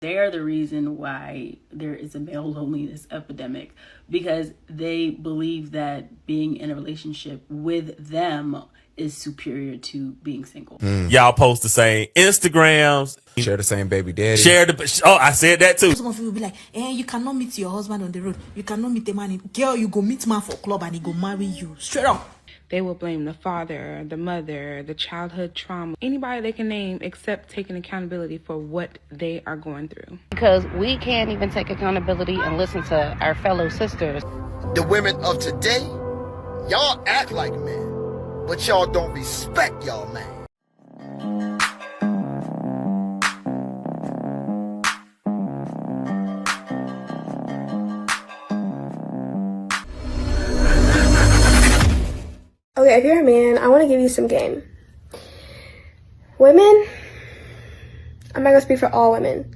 They are the reason why there is a male loneliness epidemic, because they believe that being in a relationship with them is superior to being single. Y'all post the same Instagrams, Share the same baby daddy. share the. Oh, I said that too. Some of you will be like, you cannot meet your husband on the road. You cannot meet a man. Girl, you go meet man for club and he go marry you. Straight up. They will blame the father, the mother, the childhood trauma, anybody they can name except taking accountability for what they are going through. Because we can't even take accountability and listen to our fellow sisters. The women of today, y'all act like men, but y'all don't respect y'all man. Okay, if you're a man, I want to give you some game. Women, I'm not going to speak for all women,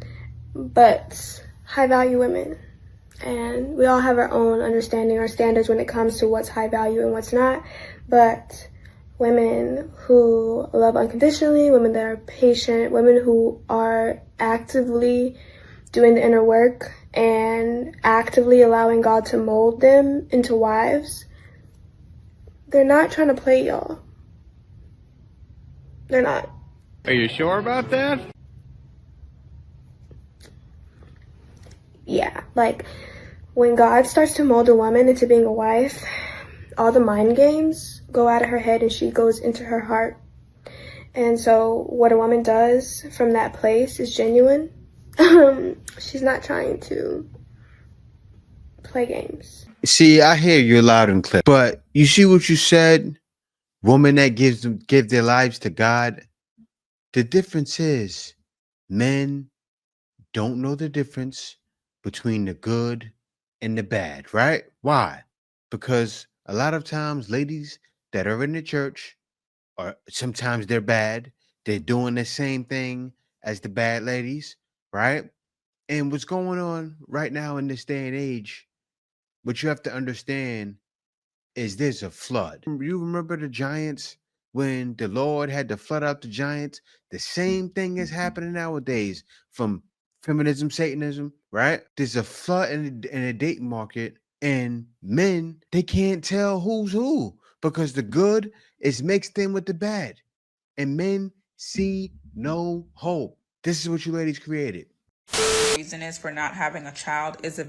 but high value women. And we all have our own understanding, our standards when it comes to what's high value and what's not. But women who love unconditionally, women that are patient, women who are actively doing the inner work and actively allowing God to mold them into wives, they're not trying to play y'all. They're not. Are you sure about that? Yeah, like when God starts to mold a woman into being a wife, all the mind games go out of her head and she goes into her heart. And so what a woman does from that place is genuine. She's not trying to play games. See, I hear you loud and clear. But you see what you said? Woman that give their lives to God. The difference is men don't know the difference between the good and the bad, right? Why? Because a lot of times ladies that are in the church, or sometimes they're bad, they're doing the same thing as the bad ladies, right? And what's going on right now in this day and age, what you have to understand is there's a flood. You remember the giants when the Lord had to flood out the giants? The same thing is happening nowadays from feminism, Satanism, right? There's a flood in the dating market, and men, they can't tell who's who because the good is mixed in with the bad, and men see no hope. This is what you ladies created. Reason is for not having a child is a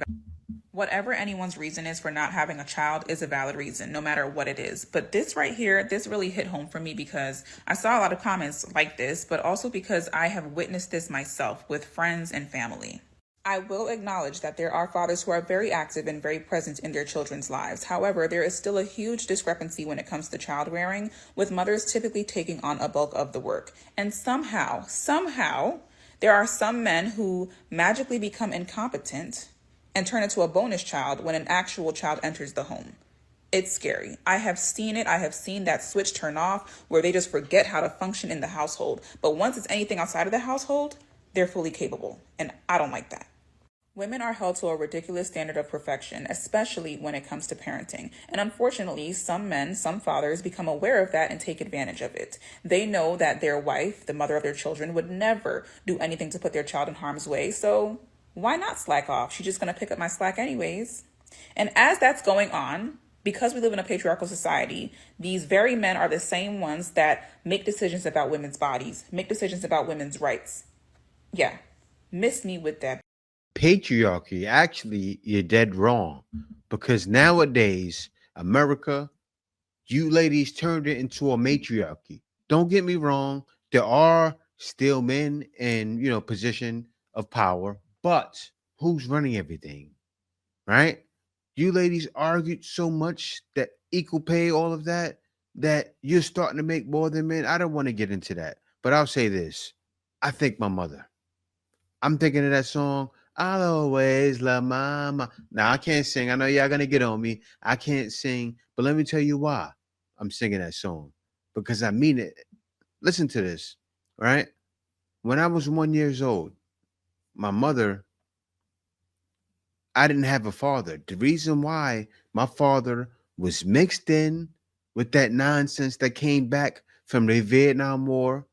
whatever anyone's reason is for not having a child is a valid reason, no matter what it is. But this right here, this really hit home for me because I saw a lot of comments like this, but also because I have witnessed this myself with friends and family. I will acknowledge that there are fathers who are very active and very present in their children's lives. However, there is still a huge discrepancy when it comes to child rearing, with mothers typically taking on a bulk of the work. And somehow, there are some men who magically become incompetent and turn into a bonus child when an actual child enters the home. It's scary. I have seen it. I have seen that switch turn off where they just forget how to function in the household. But once it's anything outside of the household, they're fully capable. And I don't like that. Women are held to a ridiculous standard of perfection, especially when it comes to parenting. And unfortunately, some men, some fathers become aware of that and take advantage of it. They know that their wife, the mother of their children, would never do anything to put their child in harm's way. So why not slack off? She's just going to pick up my slack anyways. And as that's going on, because we live in a patriarchal society, these very men are the same ones that make decisions about women's bodies, make decisions about women's rights. Yeah, miss me with that. Patriarchy, actually, you're dead wrong. Because nowadays, America, you ladies turned it into a matriarchy. Don't get me wrong. There are still men in, position of power, but who's running everything, right? You ladies argued so much that equal pay, all of that, that you're starting to make more than men. I don't want to get into that, but I'll say this. I think my mother. I'm thinking of that song, I'll always love my mama. Now, I can't sing. I know y'all going to get on me. I can't sing, but let me tell you why I'm singing that song. Because I mean it. Listen to this, right? When I was 1 year old, my mother, I didn't have a father. The reason why my father was mixed in with that nonsense that came back from the Vietnam War,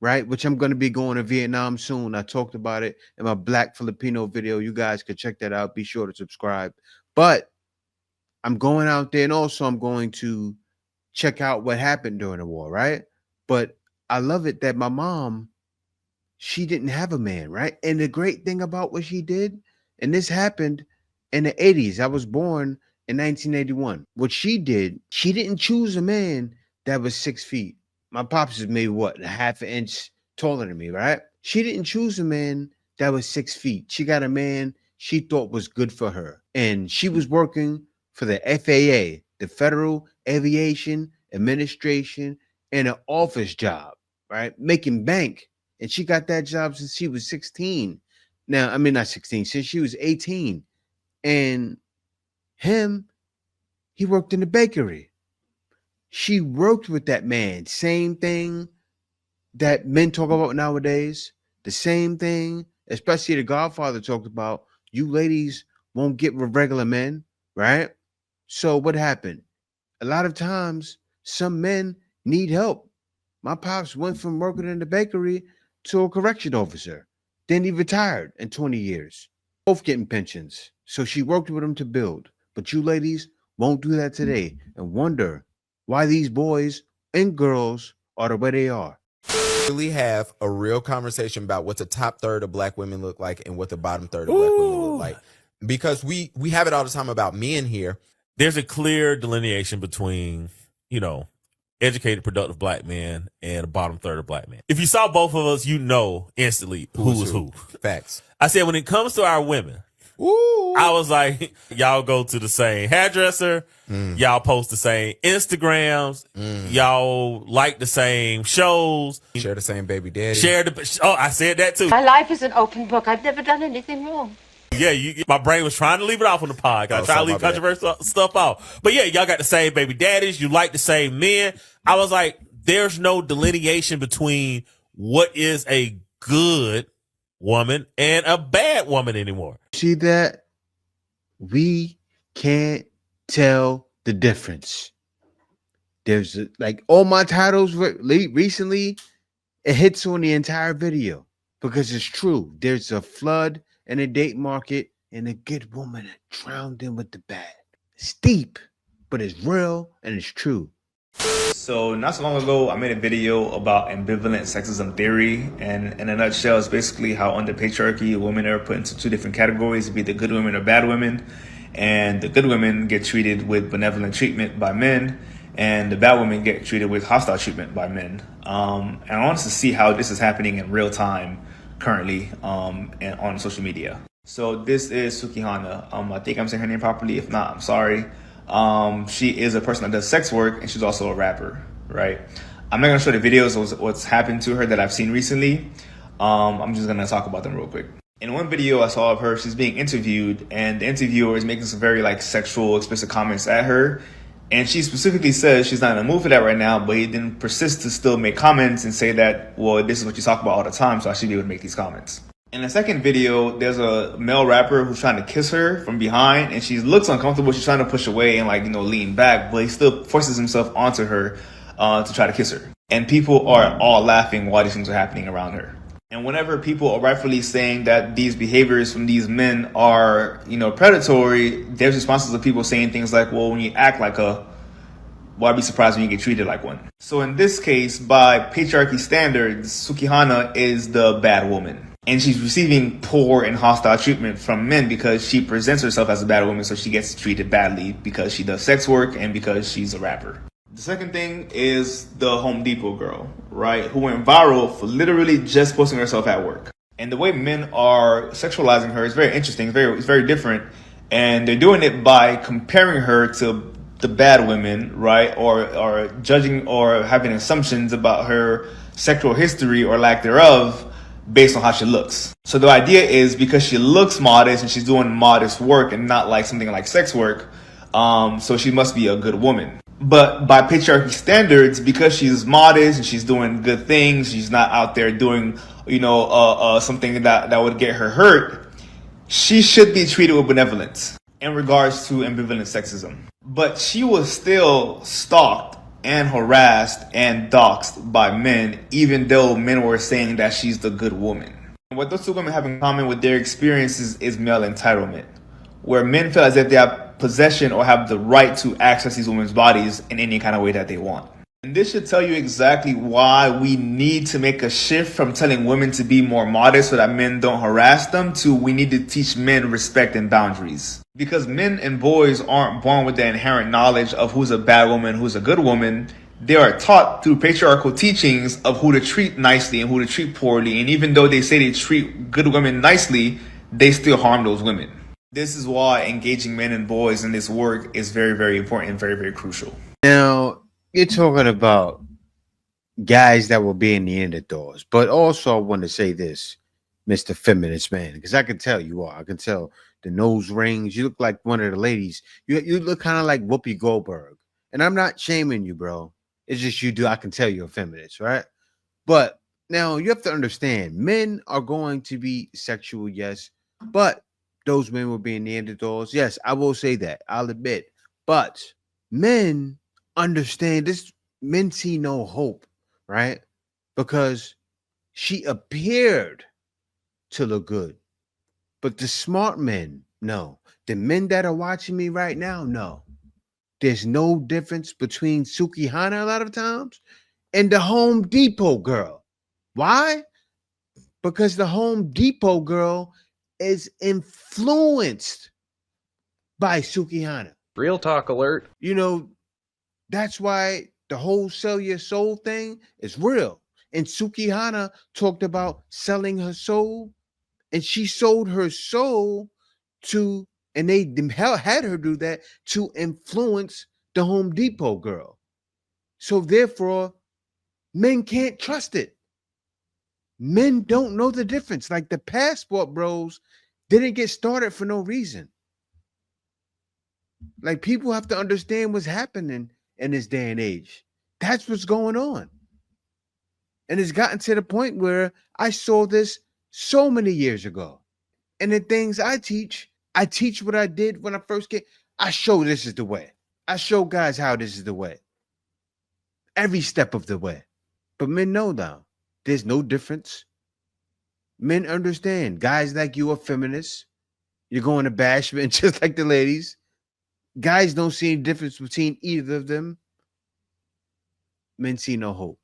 right? Which I'm going to be going to Vietnam soon. I talked about it in my Black Filipino video. You guys could check that out. Be sure to subscribe. But I'm going out there, and also I'm going to check out what happened during the war, right? But I love it that my mom, she didn't have a man, right? And the great thing about what she did, and this happened in the 80s. I was born in 1981. What she did, she didn't choose a man that was 6 feet. My pops is maybe what, a half an inch taller than me, right? She didn't choose a man that was 6 feet. She got a man she thought was good for her. And she was working for the FAA, the Federal Aviation Administration, in an office job, right? Making bank. And she got that job since she was 16. Now, I mean, not 16, since she was 18. And him, he worked in the bakery. She worked with that man. Same thing that men talk about nowadays. The same thing, especially the Godfather talked about. You ladies won't get with regular men, right? So what happened? A lot of times, some men need help. My pops went from working in the bakery to a correction officer. Then he retired in 20 years. Both getting pensions. So she worked with him to build. But you ladies won't do that today and wonder why these boys and girls are the way they are. Really have a real conversation about what the top third of Black women look like and what the bottom third of Black women look like. Because we have it all the time about men here. There's a clear delineation between, educated, productive Black men and the bottom third of Black men. If you saw both of us, you know instantly who was who. Facts. I said, when it comes to our women, I was like, y'all go to the same hairdresser. Y'all post the same Instagrams. Y'all like the same shows. Share the same baby daddy. I said that too. My life is an open book. I've never done anything wrong. Yeah, my brain was trying to leave it off on the pod. I try to leave controversial stuff off. But yeah, y'all got the same baby daddies. You like the same men. I was like, there's no delineation between what is a good woman and a bad woman anymore. See that? We can't tell the difference. There's like all my titles recently, it hits on the entire video because it's true. There's a flood in the date market and a good woman drowned in with the bad. It's deep, but it's real and it's true. So not so long ago, I made a video about ambivalent sexism theory, and in a nutshell, it's basically how under patriarchy, women are put into two different categories, be the good women or bad women, and the good women get treated with benevolent treatment by men, and the bad women get treated with hostile treatment by men. And I want us to see how this is happening in real time currently and on social media. So this is Sukihana. I think I'm saying her name properly. If not, I'm sorry. She is a person that does sex work, and she's also a rapper, right? I'm not gonna show the videos of what's happened to her that I've seen recently. I'm just gonna talk about them real quick. In one video I saw of her, she's being interviewed, and the interviewer is making some very sexual, explicit comments at her. And she specifically says she's not in the mood for that right now, but he then persists to still make comments and say that, well, this is what you talk about all the time, so I should be able to make these comments. In the second video, there's a male rapper who's trying to kiss her from behind, and she looks uncomfortable. She's trying to push away and lean back, but he still forces himself onto her to try to kiss her. And people are all laughing while these things are happening around her. And whenever people are rightfully saying that these behaviors from these men are, predatory, there's responses of people saying things like, well, when you act like a, why be surprised when you get treated like one? So in this case, by patriarchy standards, Sukihana is the bad woman. And she's receiving poor and hostile treatment from men because she presents herself as a bad woman, so she gets treated badly because she does sex work and because she's a rapper. The second thing is the Home Depot girl, right? Who went viral for literally just posting herself at work. And the way men are sexualizing her is very interesting. It's very different. And they're doing it by comparing her to the bad women, right? Or judging or having assumptions about her sexual history or lack thereof based on how she looks. So the idea is because she looks modest and she's doing modest work and not like something like sex work, so she must be a good woman. But by patriarchy standards, because she's modest and she's doing good things, she's not out there doing, something that would get her hurt, she should be treated with benevolence in regards to ambivalent sexism. But she was still stalked and harassed and doxxed by men, even though men were saying that she's the good woman. And what those two women have in common with their experiences is male entitlement, where men feel as if they have possession or have the right to access these women's bodies in any kind of way that they want. And this should tell you exactly why we need to make a shift from telling women to be more modest so that men don't harass them to we need to teach men respect and boundaries. Because men and boys aren't born with the inherent knowledge of who's a bad woman, who's a good woman. They are taught through patriarchal teachings of who to treat nicely and who to treat poorly. And even though they say they treat good women nicely, they still harm those women. This is why engaging men and boys in this work is very, very important and very, very crucial. Now, you're talking about guys that will be in the Neanderthals, but also I want to say this, Mr. Feminist Man, because I can tell you are. I can tell the nose rings. You look like one of the ladies. You look kind of like Whoopi Goldberg. And I'm not shaming you, bro. It's just you do. I can tell you're a feminist, right? But now you have to understand, men are going to be sexual, yes, but those men will be in Neanderthals. Yes, I will say that. I'll admit. But men understand this. Men see no hope, right? Because she appeared to look good. But the smart men, no. The men that are watching me right now, no. There's no difference between Sukihana a lot of times and the Home Depot girl. Why? Because the Home Depot girl is influenced by Sukihana. Real talk alert. You know, that's why the whole sell your soul thing is real. And Sukihana talked about selling her soul, and she sold her soul to, and they had her do that to influence the Home Depot girl. So therefore, men can't trust it. Men don't know the difference. Like the passport bros didn't get started for no reason. Like people have to understand what's happening in this day and age. That's what's going on. And it's gotten to the point where I saw this so many years ago. And the things I teach what I did when I first came. I show this is the way. I show guys how this is the way. Every step of the way. But men know now. There's no difference. Men understand. Guys like you are feminists. You're going to bash men just like the ladies. Guys don't see any difference between either of them. Men see no hope.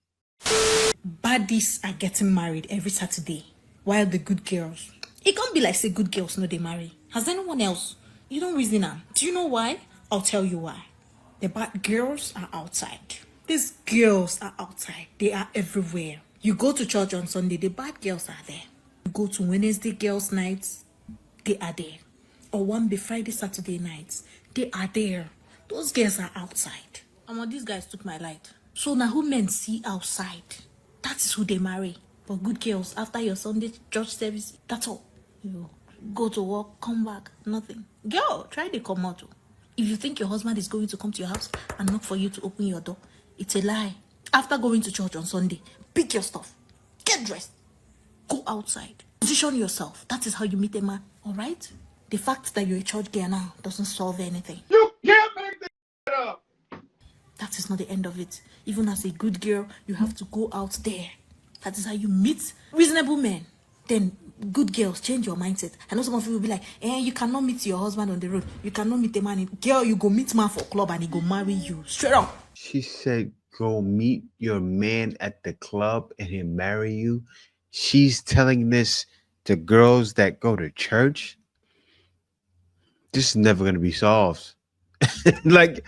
Baddies are getting married every Saturday, while the good girls, it can't be like say good girls no they marry. Has anyone else? You don't reason now. Do you know why? I'll tell you why. The bad girls are outside. These girls are outside. They are everywhere. You go to church on Sunday, the bad girls are there. You go to Wednesday girls' nights, they are there. Or one be Friday, Saturday nights, they are there. Those girls are outside. And when these guys took my light. So now who men see outside, that is who they marry. But good girls, after your Sunday church service, that's all. You go to work, come back, nothing. Girl, try to come out. If you think your husband is going to come to your house and knock for you to open your door, it's a lie. After going to church on Sunday, pick your stuff, get dressed, go outside, position yourself. That is how you meet a man, all right? The fact that you're a church girl now doesn't solve anything. You can't make this up. That is not the end of it. Even as a good girl, you have to go out there. That is how you meet reasonable men. Then good girls, change your mindset. I know some of you will be like, you cannot meet your husband on the road. You cannot meet a man. Girl, you go meet man for club and he go marry you. Straight up. She said, go meet your man at the club and he'll marry you. She's telling this to girls that go to church. This is never going to be solved. Like,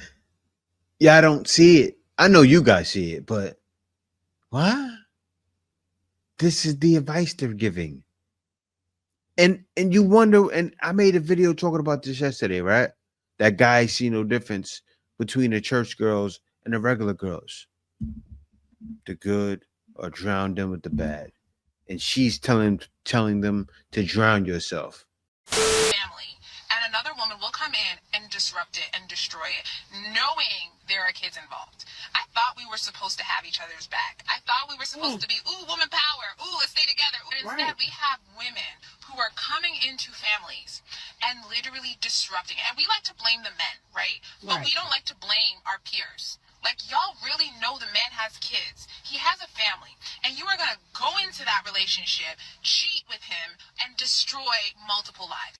yeah, I don't see it. I know you guys see it, but what? This is the advice they're giving. And you wonder, and I made a video talking about this yesterday, right? That guys see no difference between the church girls and the regular girls. The good or drown them with the bad. And she's telling them to drown yourself. Family. And another woman will come in and disrupt it and destroy it, knowing there are kids involved. I thought we were supposed to have each other's back. I thought we were supposed to be, woman power, let's stay together. But instead, we have women who are coming into families and literally disrupting. And we like to blame the men, right? But we don't like to blame our peers. Like, y'all really know the man has kids. He has a family. And you are going to go into that relationship, cheat with him, and destroy multiple lives.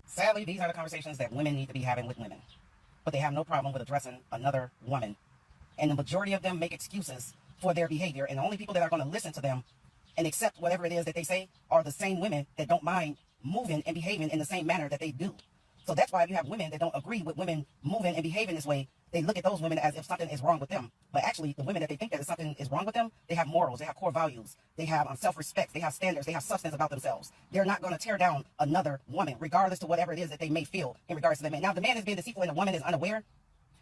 Sadly, these are the conversations that women need to be having with women. But they have no problem with addressing another woman. And the majority of them make excuses for their behavior. And the only people that are going to listen to them and accept whatever it is that they say are the same women that don't mind moving and behaving in the same manner that they do. So that's why if you have women that don't agree with women moving and behaving this way, they look at those women as if something is wrong with them. But actually, the women that they think that something is wrong with them, they have morals, they have core values, they have self-respect, they have standards, they have substance about themselves. They're not going to tear down another woman, regardless to whatever it is that they may feel in regards to the man. Now, if the man is being deceitful and the woman is unaware,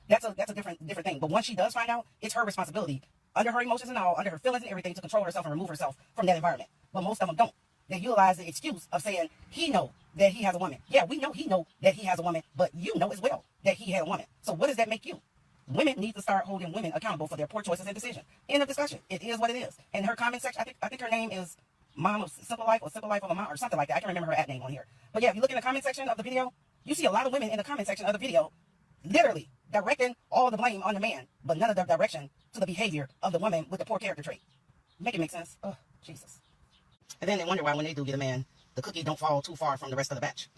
that's a different thing. But once she does find out, it's her responsibility, under her emotions and all, under her feelings and everything, to control herself and remove herself from that environment. But most of them don't. They utilize the excuse of saying he know that he has a woman. Yeah, we know he know that he has a woman, but you know as well that he had a woman. So what does that make you? Women need to start holding women accountable for their poor choices and decisions. End of discussion. It is what it is. And her comment section, I think her name is Mom of Simple Life or Simple Life of a Mom or something like that. I can't remember her ad name on here. But yeah, if you look in the comment section of the video, you see a lot of women in the comment section of the video literally directing all the blame on the man, but none of the direction to the behavior of the woman with the poor character trait. Make it make sense? Oh, Jesus. And then they wonder why when they do get a man, the cookie don't fall too far from the rest of the batch.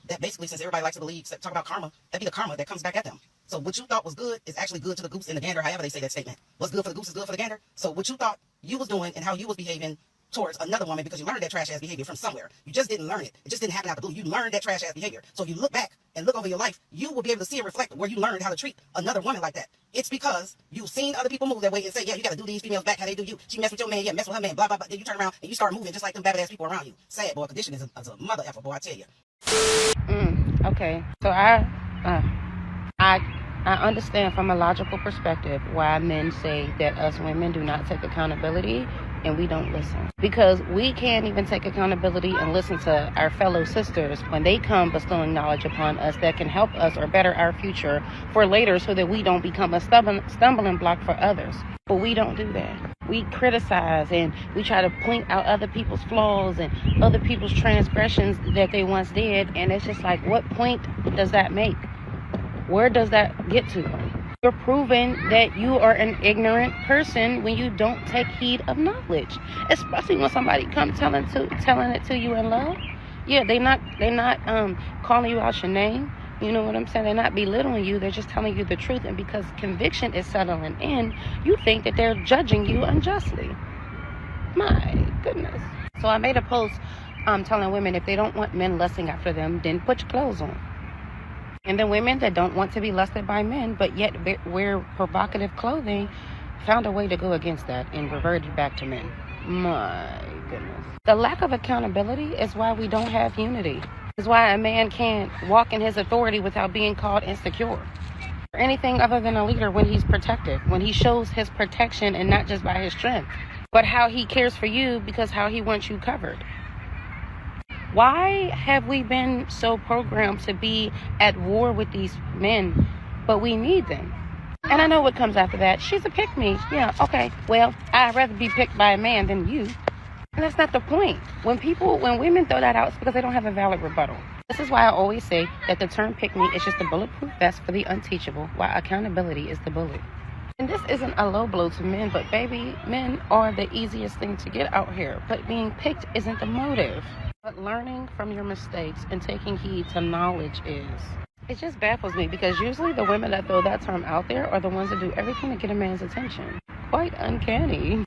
That basically, since everybody likes to believe, talk about karma, that'd be the karma that comes back at them. So what you thought was good is actually good to the goose and the gander, however they say that statement. What's good for the goose is good for the gander. So what you thought you was doing and how you was behaving towards another woman, because you learned that trash ass behavior from somewhere. You just didn't learn it. It just didn't happen out the blue. You learned that trash ass behavior. So if you look back and look over your life, you will be able to see and reflect where you learned how to treat another woman like that. It's because you've seen other people move that way and say, yeah, you got to do these females back how they do you. She messed with your man, yeah, mess with her man, blah, blah, blah. Then you turn around and you start moving just like them bad ass people around you. Sad, boy. Condition is a mother effer, boy, I tell you. Okay. So I understand from a logical perspective why men say that us women do not take accountability and we don't listen. Because we can't even take accountability and listen to our fellow sisters when they come bestowing knowledge upon us that can help us or better our future for later, so that we don't become a stumbling block for others. But we don't do that. We criticize and we try to point out other people's flaws and other people's transgressions that they once did. And it's just like, what point does that make? Where does that get to? You're proving that you are an ignorant person when you don't take heed of knowledge, especially when somebody comes telling it to you in love. Yeah, they're not calling you out your name. You know what I'm saying? They're not belittling you. They're just telling you the truth. And because conviction is settling in, you think that they're judging you unjustly. My goodness. So I made a post telling women if they don't want men lusting after them, then put your clothes on. And the women that don't want to be lusted by men, but yet wear provocative clothing, found a way to go against that and reverted back to men. My goodness. The lack of accountability is why we don't have unity. It's why a man can't walk in his authority without being called insecure. Or anything other than a leader when he's protective, when he shows his protection and not just by his strength, but how he cares for you because how he wants you covered. Why have we been so programmed to be at war with these men, but we need them? And I know what comes after that. She's a pick-me. Yeah, okay. Well, I'd rather be picked by a man than you. And that's not the point. When women throw that out, it's because they don't have a valid rebuttal. This is why I always say that the term pick-me is just a bulletproof vest for the unteachable, while accountability is the bullet. And this isn't a low blow to men, but baby, men are the easiest thing to get out here. But being picked isn't the motive. But learning from your mistakes and taking heed to knowledge is. It just baffles me, because usually the women that throw that term out there are the ones that do everything to get a man's attention. Quite uncanny.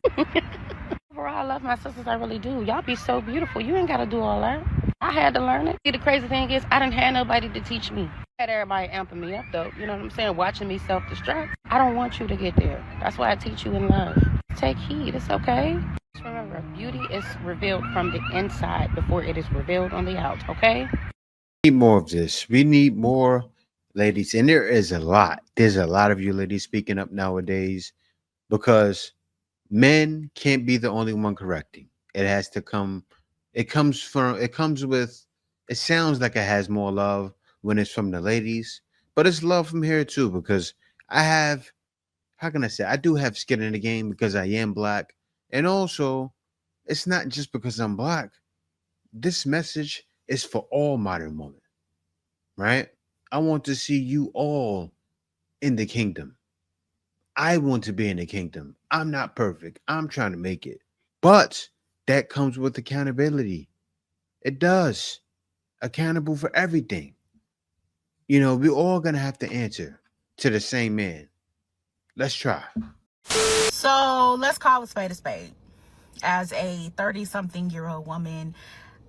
Overall, I love my sisters, I really do. Y'all be so beautiful. You ain't got to do all that. I had to learn it. See, the crazy thing is, I didn't have nobody to teach me. I had everybody amping me up, though. You know what I'm saying? Watching me self-destruct. I don't want you to get there. That's why I teach you in love. Take heed. It's okay. Just remember, beauty is revealed from the inside before it is revealed on the out, okay? We need more of this. We need more ladies. And there is a lot. There's a lot of you ladies speaking up nowadays, because men can't be the only one correcting. It has to come. It comes with, it sounds like it has more love when it's from the ladies, but it's love from here too, because how can I say, I do have skin in the game because I am black. And also, it's not just because I'm black. This message is for all modern women, right? I want to see you all in the kingdom. I want to be in the kingdom. I'm not perfect. I'm trying to make it. But that comes with accountability. It does. Accountable for everything. You know, we're all going to have to answer to the same man. Let's try. So let's call a spade a spade. As a 30-something-year-old woman,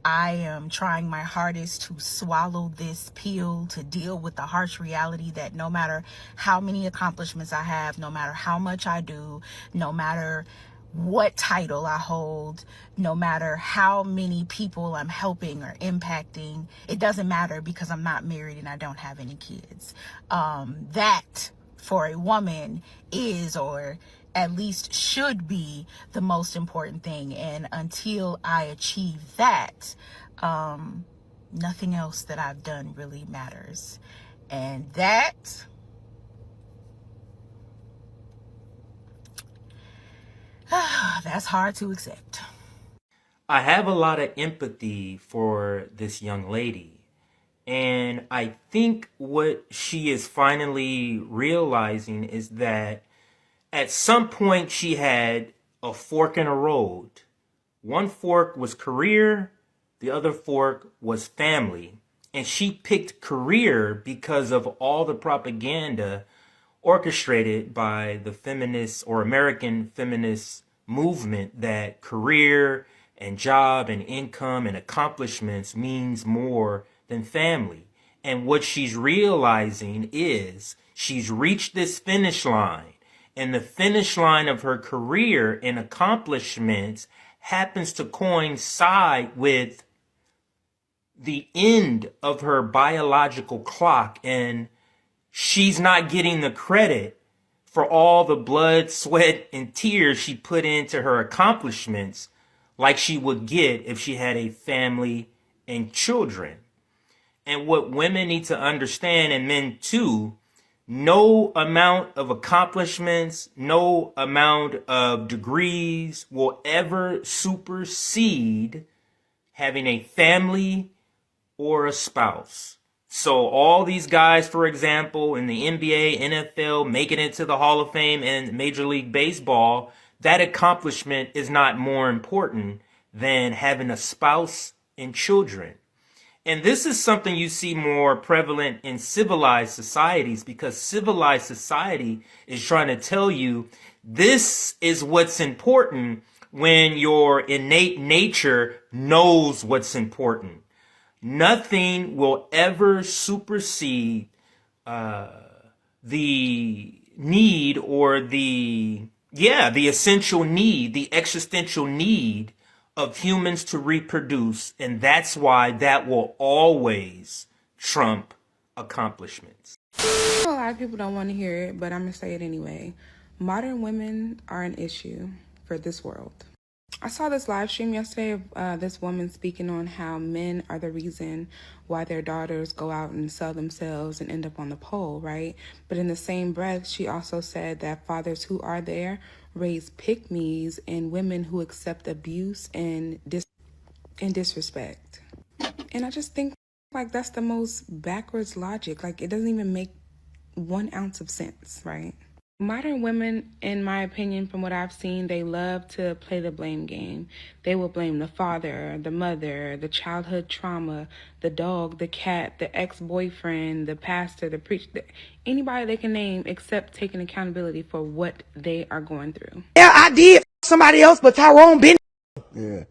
I am trying my hardest to swallow this pill, to deal with the harsh reality that no matter how many accomplishments I have, no matter how much I do, no matter what title I hold, no matter how many people I'm helping or impacting, it doesn't matter because I'm not married and I don't have any kids. That for a woman is, or at least should be, the most important thing. And until I achieve that, nothing else that I've done really matters. And that's hard to accept. I have a lot of empathy for this young lady. And I think what she is finally realizing is that at some point she had a fork in the road. One fork was career, the other fork was family. And she picked career because of all the propaganda orchestrated by the feminist or American feminist movement that career and job and income and accomplishments means more than family. And what she's realizing is she's reached this finish line, and the finish line of her career and accomplishments happens to coincide with the end of her biological clock, and she's not getting the credit for all the blood, sweat, and tears she put into her accomplishments like she would get if she had a family and children. And what women need to understand, and men too, no amount of accomplishments, no amount of degrees will ever supersede having a family or a spouse. So all these guys, for example, in the NBA, NFL, making it to the Hall of Fame and Major League Baseball, that accomplishment is not more important than having a spouse and children. And this is something you see more prevalent in civilized societies, because civilized society is trying to tell you this is what's important when your innate nature knows what's important. Nothing will ever supersede the need, or the essential need, the existential need of humans to reproduce. And that's why that will always trump accomplishments. A lot of people don't want to hear it, but I'm going to say it anyway. Modern women are an issue for this world. I saw this live stream yesterday of this woman speaking on how men are the reason why their daughters go out and sell themselves and end up on the pole, right? But in the same breath, she also said that fathers who are there raise pick-me's and women who accept abuse and disrespect. And I just think, like, that's the most backwards logic. Like, it doesn't even make 1 ounce of sense, right? Modern women, in my opinion, from what I've seen, they love to play the blame game. They will blame the father, the mother, the childhood trauma, the dog, the cat, the ex-boyfriend, the pastor, the preacher, anybody they can name, except taking accountability for what they are going through. Yeah, I did somebody else, but Tyrone been. Yeah.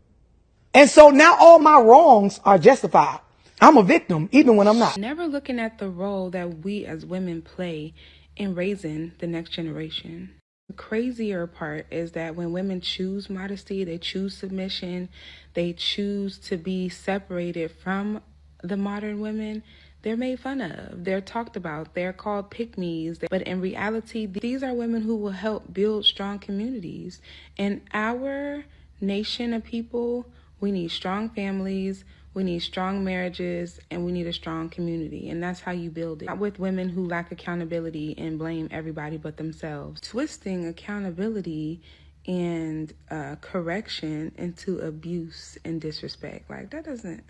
And so now all my wrongs are justified. I'm a victim, even when I'm not. Never looking at the role that we as women play in raising the next generation. The crazier part is that when women choose modesty, they choose submission, they choose to be separated from the modern women, they're made fun of, they're talked about, they're called pick-me's. But in reality, these are women who will help build strong communities. In our nation of people, we need strong families, we need strong marriages, and we need a strong community. And that's how you build it. Not with women who lack accountability and blame everybody but themselves. Twisting accountability and correction into abuse and disrespect. Like, that doesn't...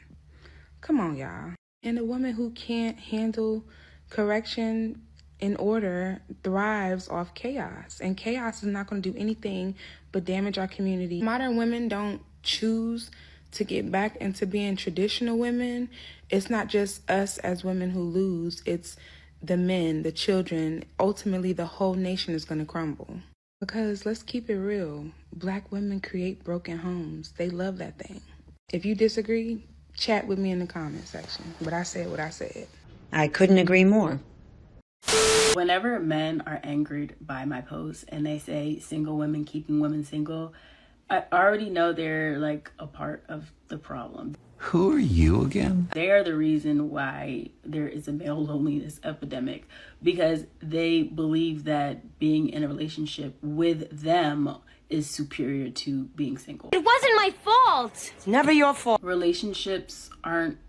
Come on, y'all. And a woman who can't handle correction in order thrives off chaos, and chaos is not going to do anything but damage our community. Modern women don't choose to get back into being traditional women. It's not just us as women who lose, it's the men, the children. Ultimately, the whole nation is going to crumble. Because let's keep it real, Black women create broken homes. They love that thing. If you disagree, chat with me in the comment section. But I said what I said. I couldn't agree more. Whenever men are angered by my posts and they say single women keeping women single, I already know they're like a part of the problem. Who are you again? They are the reason why there is a male loneliness epidemic, because they believe that being in a relationship with them is superior to being single. It wasn't my fault. It's never your fault. Relationships aren't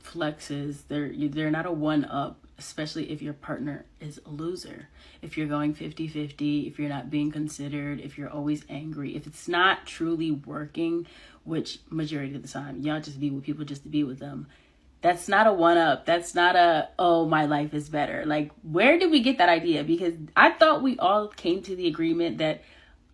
flexes. They're not a one-up, especially if your partner is a loser. If you're going 50-50, if you're not being considered, if you're always angry, if it's not truly working, which majority of the time, y'all just be with people just to be with them. That's not a one-up. That's not a, oh, my life is better. Like, where did we get that idea? Because I thought we all came to the agreement that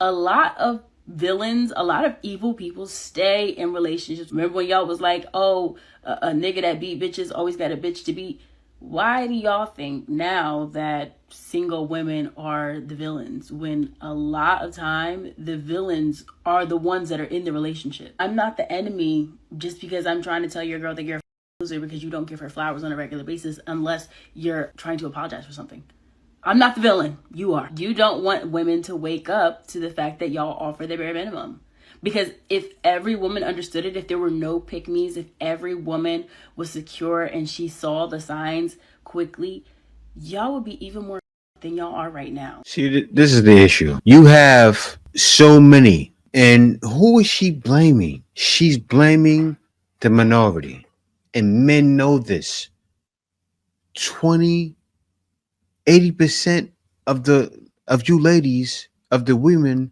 a lot of villains, a lot of evil people stay in relationships. Remember when y'all was like, oh, a nigga that beat bitches always got a bitch to beat? Why do y'all think now that single women are the villains, when a lot of time the villains are the ones that are in the relationship? I'm not the enemy just because I'm trying to tell your girl that you're a loser because you don't give her flowers on a regular basis unless you're trying to apologize for something. I'm not the villain. You are. You don't want women to wake up to the fact that y'all offer the bare minimum. Because if every woman understood it, if there were no pick-me's, if every woman was secure and she saw the signs quickly, y'all would be even more than y'all are right now. See, this is the issue. You have so many. And who is she blaming? She's blaming the minority. And men know this. 80% of you ladies, of the women,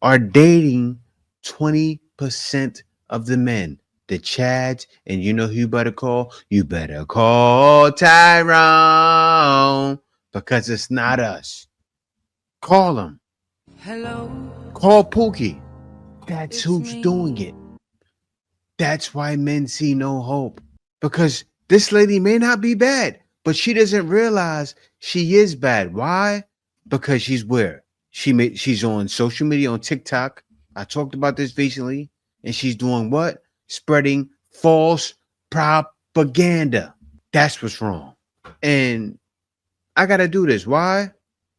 are dating 20% of the men, the Chads, and you know who you better call? You better call Tyrone, because it's not us. Call him. Hello. Call Pookie. That's who's doing it. That's why men see no hope. Because this lady may not be bad, but she doesn't realize she is bad. Why? Because she's where? She's on social media, on TikTok. I talked about this recently. And she's doing what? Spreading false propaganda. That's what's wrong. And I got to do this. Why?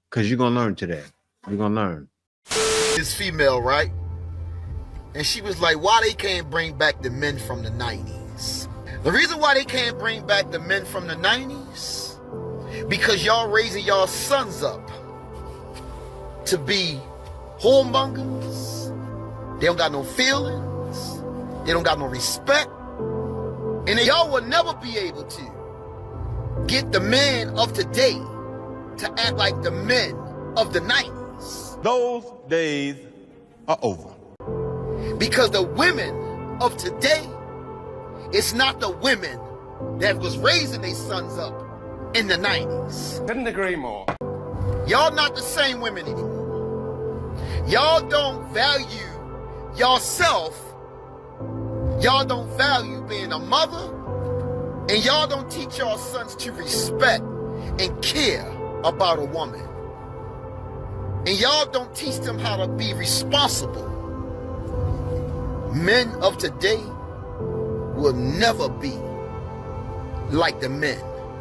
Because you're going to learn today. You're going to learn. This female, right? And she was like, why they can't bring back the men from the 90s? The reason why they can't bring back the men from the 90s, because y'all raising y'all sons up to be whoremongers. They don't got no feelings. They don't got no respect. And y'all will never be able to get the men of today to act like the men of the 90s. Those days are over. Because the women of today, it's not the women that was raising their sons up in the 90s. Couldn't agree more. Y'all not the same women anymore. Y'all don't value yourself. Y'all don't value being a mother. And y'all don't teach your sons to respect and care about a woman. And y'all don't teach them how to be responsible. Men of today will never be like the men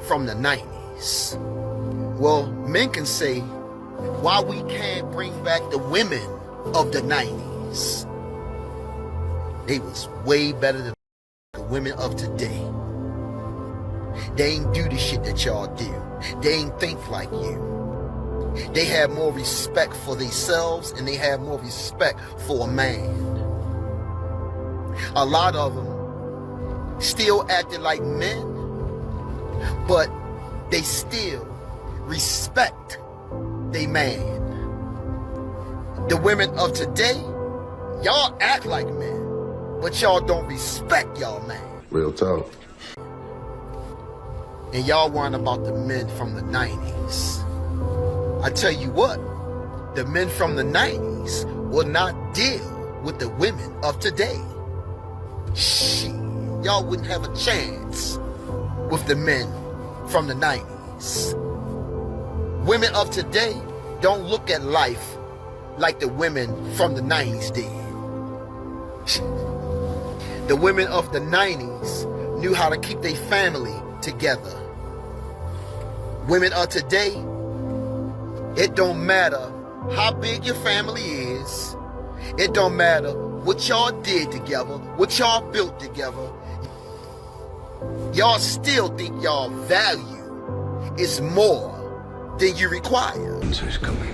from the 90s. Well, men can say, why we can't bring back the women of the 90s? They was way better than the women of today. They ain't do the shit that y'all do. They ain't think like you. They have more respect for themselves and they have more respect for a man. A lot of them still acting like men, but they still respect they man. The women of today, y'all act like men, but y'all don't respect y'all man. Real talk. And y'all worrying about the men from the 90s. I tell you what, the men from the 90s will not deal with the women of today. Shit, y'all wouldn't have a chance with the men from the 90s. Women of today don't look at life like the women from the 90s did. The women of the 90s knew how to keep their family together. Women of today, it don't matter how big your family is. It don't matter what y'all did together, what y'all built together. Y'all still think y'all value is more than you require. Answer's coming.